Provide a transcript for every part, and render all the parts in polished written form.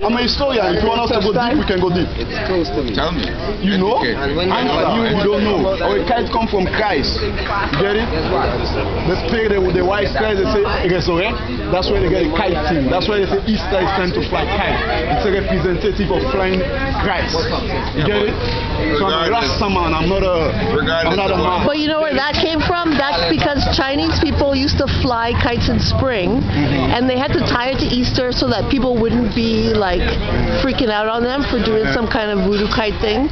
I'm a historian. If you want us to go deep, we can go deep. It's close to me. Tell me. You know? And You don't know. Our kite come from Christ. You get it? The spirit, the white Christ, they say resurrect. That's why they get a kite team. That's why they say Easter is time to fly kite. It's a representative of flying Christ. You get it? So I'm a Rasta man. I'm not a man. But you know where that came from? That's because Chinese people used to fly kites in spring, and they had to tie it to Easter so that people wouldn't be like freaking out on them for doing some kind of voodoo kite thing.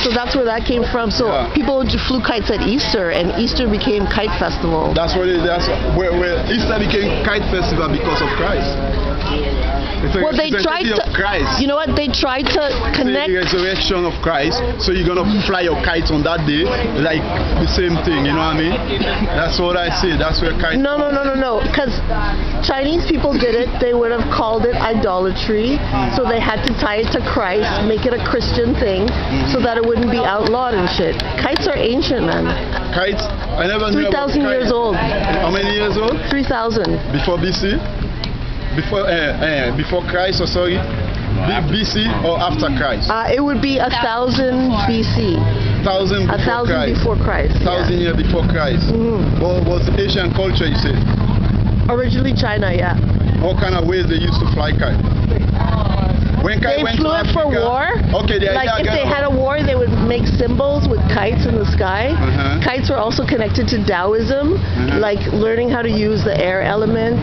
So that's where that came from. So people flew kites at Easter, and Easter became Kite Festival. That's where Easter became Kite Festival because of Christ. Well, they tried to. Christ. You know what? They tried to connect the resurrection of Christ. So you're gonna fly your kite on that day, like the same thing. You know what I mean? That's what I say. That's where kite. No. Because Chinese people did it. They would have called it idolatry. So they had to tie it to Christ, make it a Christian thing, so that it wouldn't be outlawed and shit. Kites are ancient, man. Kites? I never knew about 3,000 years old. How many years old? 3,000. Before BC? Before Christ, or sorry? BC or after Christ? It would be 1,000 BC. 1,000 before Christ. 1,000 years before Christ. What was Asian culture, you said? Originally China, yeah. What kind of ways they used to fly kite? When kite they went flew to it Africa, for war. Okay, like if they had a war, they would make symbols with kites in the sky. Kites were also connected to Taoism, like learning how to use the air element,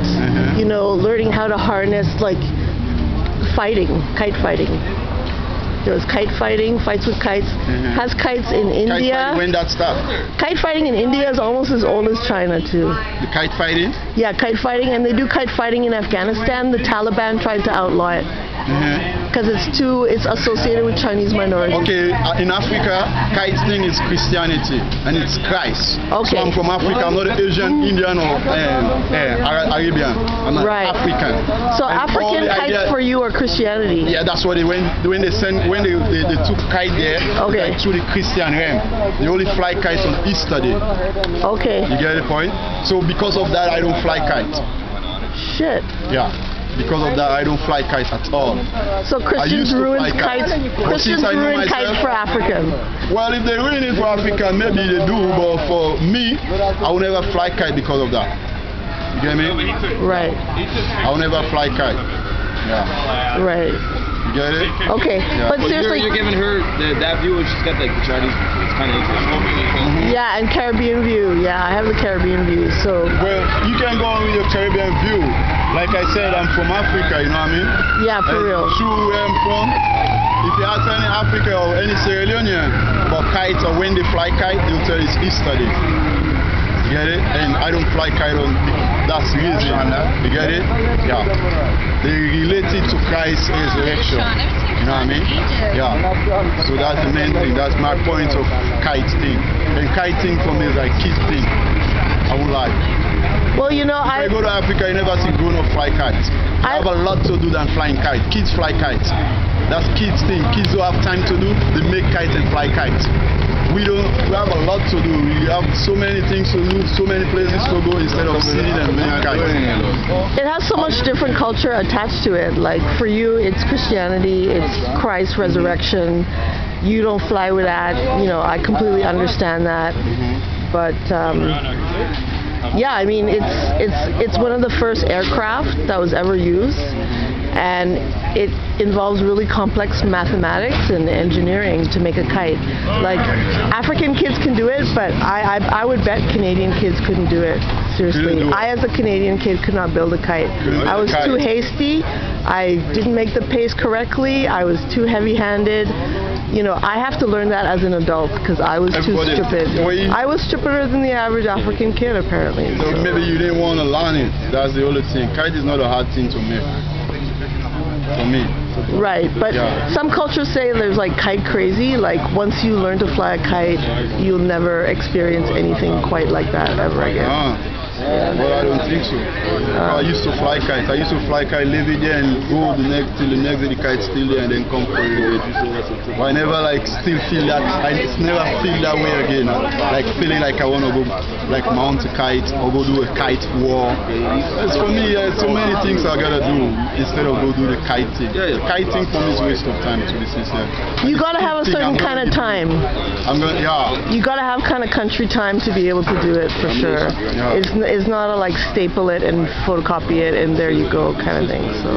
you know, learning how to harness like fighting, kite fighting. There was kite fighting, fights with kites. Has kites in India. Kite fighting, when that started? Kite fighting in India is almost as old as China too. The kite fighting? Yeah, kite fighting, and they do kite fighting in Afghanistan. The Taliban tried to outlaw it because it's associated with Chinese minorities. Okay, in Africa, kite thing is Christianity and it's Christ. Okay. So I'm from Africa. I'm not Asian, Indian, or Arabian. I'm an African. So and African kites for you are Christianity. Yeah, that's what when they took kite there, like through the Christian realm. They only fly kites on Easter day. Okay. You get the point? So because of that, I don't fly kite. Shit. Yeah. Because of that, I don't fly kites at all. So Christians ruined kites. Christians ruined kites for Africans. Well, if they ruin it for Africa, maybe they do. But for me, I will never fly kite because of that. You get me? Right. I will never fly kite. Yeah. Right. You get it? Okay. Yeah. But seriously, you're giving her that view, and she's got like the Chinese view. It's kind of interesting. Yeah, and Caribbean view. Yeah, I have the Caribbean view. So. Well, you can go on with your Caribbean view. Like I said, I'm from Africa. You know what I mean? Yeah, for real. True, where I'm from. If you ask any African or any Sierra Leonean about kites or when they fly kite, they'll tell you it's Easter day. You get it? And I don't fly kite on that's the reason. You get it? Yeah. They relate it to Christ's resurrection. You know what I mean? Yeah. So that's the main thing. That's my point of kite thing. And kiting for me is like kid thing. I won't lie. Well, you know, if I go to Africa, you never see grown-up fly kites. I have a lot to do than flying kites. Kids fly kites. That's kids' thing. Kids don't have time to do. They make kites and fly kites. We have a lot to do. We have so many things to do, so many places to go instead of sitting and making kites. It has so much different culture attached to it. Like for you, it's Christianity, it's Christ's resurrection. You don't fly with that. You know, I completely understand that. But yeah, I mean, it's one of the first aircraft that was ever used, and it involves really complex mathematics and engineering to make a kite. Like African kids can do it, but I would bet Canadian kids couldn't do it. Seriously, I as a Canadian kid could not build a kite. I was too hasty. I didn't make the pace correctly. I was too heavy-handed. You know, I have to learn that as an adult because I was too stupid. I was stupider than the average African kid, apparently. So maybe you didn't want to learn it. That's the only thing. Kite is not a hard thing to make. For me. Right, but some cultures say there's like kite crazy. Like once you learn to fly a kite, you'll never experience anything quite like that ever again. But I don't think so. I used to fly kite. I used to fly kite, leave it there and go till the next day the kite's still there and then come for it. But I never like still feel that. I never feel that way again. Like feeling like I want to go like mount a kite or go do a kite war. It's for me, so many things I gotta do instead of go do the kiting. The kiting for me is a waste of time, to be sincere. You gotta have a certain kind of time. You gotta have kind of country time to be able to do it for sure. Yeah. It's not a like staple it and photocopy it and there you go kind of thing. So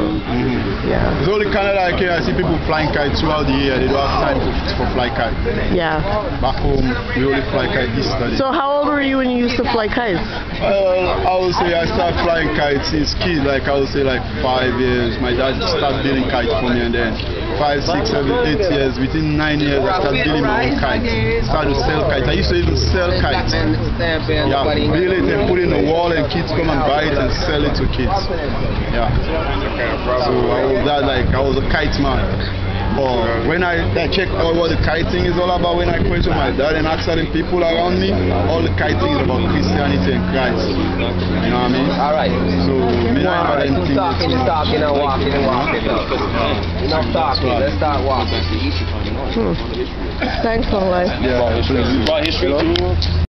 yeah. It's only Canada I see people flying kites throughout the year. They don't have time for fly kite. Yeah. Back home we only fly kite Easter. So how old were you when you used to fly kites? I would say I started flying kites since kid. Like I would say like 5 years. My dad started building kites for me and then 5, 6, 7, 8 years. Within 9 years I started building my own kites. Started to sell kites. I used to even sell kites. Yeah, build it and put it in the wall and kids come and buy it and sell it to kids. Yeah. So I was a kite man. But when I check out what the kiting is all about, when I question my dad and ask certain people around me, all the kiting is about Christianity and Christ. You know what I mean? Alright. So Keep talking and walking and walking. Enough talking, let's start walking. Thanks, Longlife. Yeah, Brought history too.